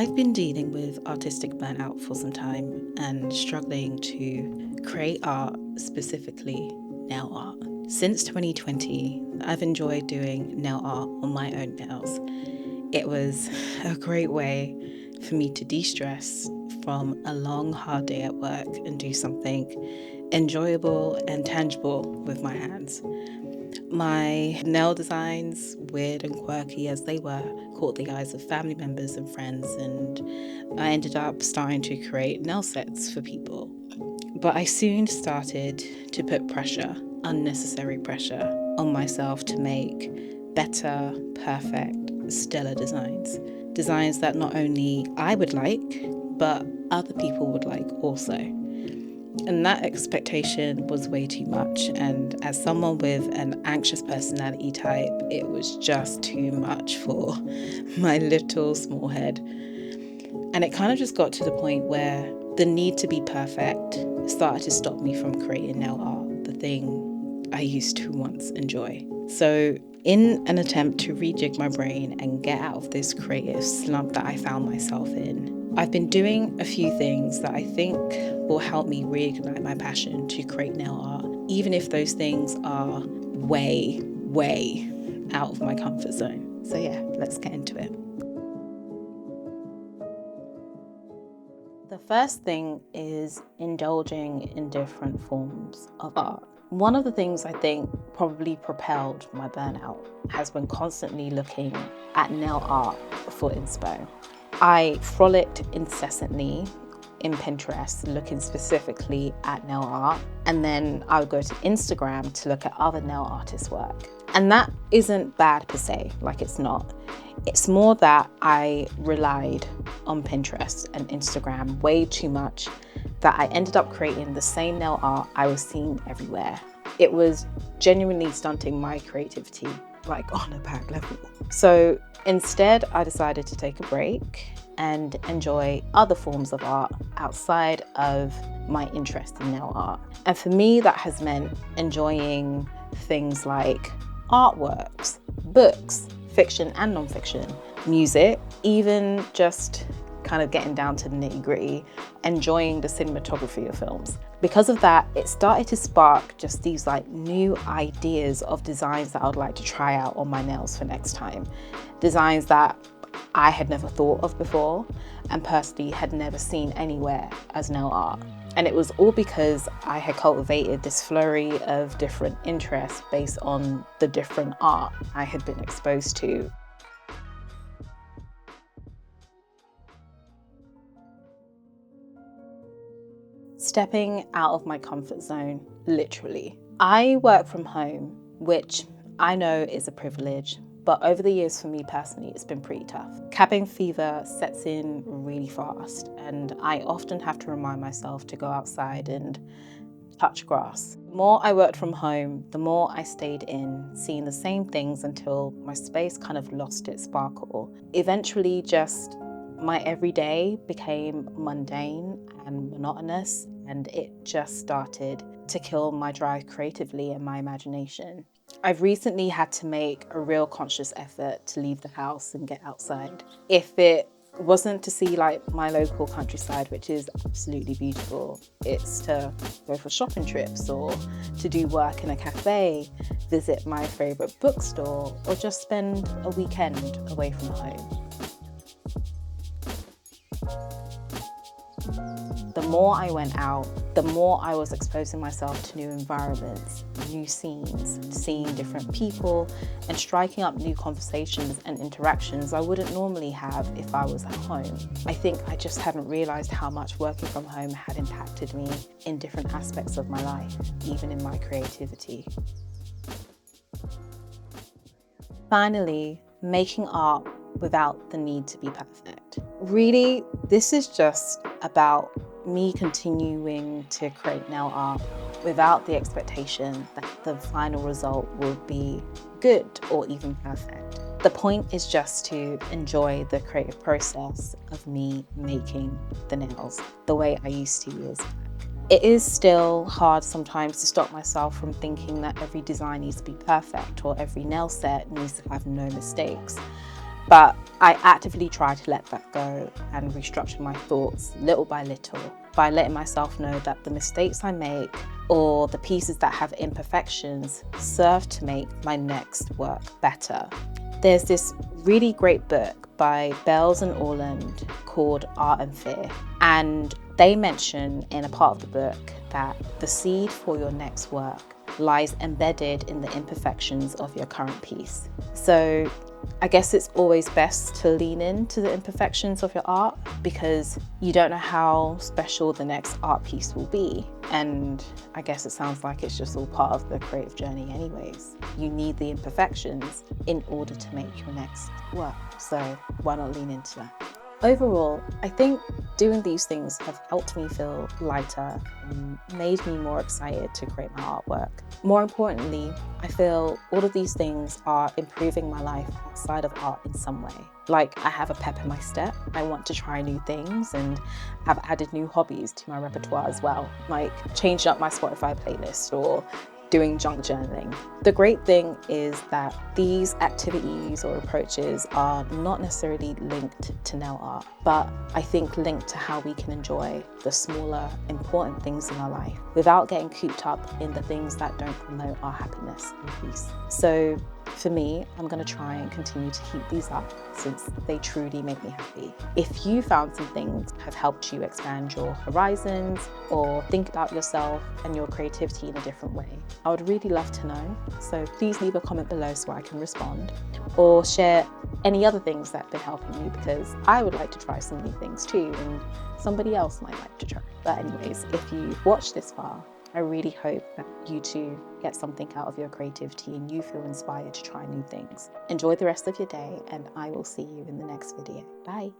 I've been dealing with artistic burnout for some time and struggling to create art, specifically nail art. Since 2020, I've enjoyed doing nail art on my own nails. It was a great way for me to de-stress from a long, hard day at work and do something enjoyable and tangible with my hands. My nail designs, weird and quirky as they were, caught the eyes of family members and friends, and I ended up starting to create nail sets for people. But I soon started to put pressure, unnecessary pressure, on myself to make better, perfect, stellar designs. Designs that not only I would like, but other people would like also. And that expectation was way too much. And as someone with an anxious personality type, it was just too much for my little small head. And it kind of just got to the point where the need to be perfect started to stop me from creating nail art, the thing I used to once enjoy. So in an attempt to rejig my brain and get out of this creative slump that I found myself in, I've been doing a few things that I think will help me reignite my passion to create nail art, even if those things are way out of my comfort zone. So yeah, let's get into it. The first thing is indulging in different forms of art. One of the things I think probably propelled my burnout has been constantly looking at nail art for inspo. I frolicked incessantly in Pinterest, looking specifically at nail art, and then I would go to Instagram to look at other nail artists' work. And that isn't bad per se, like it's not. It's more that I relied on Pinterest and Instagram way too much that I ended up creating the same nail art I was seeing everywhere. It was genuinely stunting my creativity, like on a bad level. So instead, I decided to take a break and enjoy other forms of art outside of my interest in nail art. And for me, that has meant enjoying things like artworks, books, fiction and non-fiction, music, even just kind of getting down to the nitty-gritty, enjoying the cinematography of films. Because of that, it started to spark just these like new ideas of designs that I would like to try out on my nails for next time. Designs that I had never thought of before and personally had never seen anywhere as nail art. And it was all because I had cultivated this flurry of different interests based on the different art I had been exposed to. Stepping out of my comfort zone, literally. I work from home, which I know is a privilege, but over the years for me personally, it's been pretty tough. Cabin fever sets in really fast, and I often have to remind myself to go outside and touch grass. The more I worked from home, the more I stayed in, seeing the same things until my space kind of lost its sparkle. Eventually, just my everyday became mundane and monotonous, and it just started to kill my drive creatively and my imagination. I've recently had to make a real conscious effort to leave the house and get outside. If it wasn't to see like my local countryside, which is absolutely beautiful, it's to go for shopping trips or to do work in a cafe, visit my favorite bookstore, or just spend a weekend away from home. The more I went out, the more I was exposing myself to new environments, new scenes, seeing different people, and striking up new conversations and interactions I wouldn't normally have if I was at home. I think I just hadn't realized how much working from home had impacted me in different aspects of my life, even in my creativity. Finally, making art without the need to be perfect. Really, this is just about me continuing to create nail art without the expectation that the final result will be good or even perfect. The point is just to enjoy the creative process of me making the nails the way I used to years back. It is still hard sometimes to stop myself from thinking that every design needs to be perfect or every nail set needs to have no mistakes. But I actively try to let that go and restructure my thoughts little by little by letting myself know that the mistakes I make or the pieces that have imperfections serve to make my next work better. There's this really great book by Bells and Orland called Art and Fear, and they mention in a part of the book that the seed for your next work lies embedded in the imperfections of your current piece. So I guess it's always best to lean into the imperfections of your art because you don't know how special the next art piece will be. And I guess it sounds like it's just all part of the creative journey anyways. You need the imperfections in order to make your next work. So why not lean into that? Overall, I think doing these things have helped me feel lighter and made me more excited to create my artwork. More importantly, I feel all of these things are improving my life outside of art in some way. Like I have a pep in my step, I want to try new things and have added new hobbies to my repertoire as well, like changed up my Spotify playlist or doing junk journaling. The great thing is that these activities or approaches are not necessarily linked to nail art, but I think linked to how we can enjoy the smaller, important things in our life without getting cooped up in the things that don't promote our happiness and peace. So for me, I'm going to try and continue to keep these up since they truly make me happy. If you found some things have helped you expand your horizons or think about yourself and your creativity in a different way, I would really love to know. So please leave a comment below so I can respond, or share any other things that have been helping you because I would like to try some new things too and somebody else might like to try. But anyways, if you've watched this far, I really hope that you too get something out of your creativity and you feel inspired to try new things. Enjoy the rest of your day and I will see you in the next video. Bye.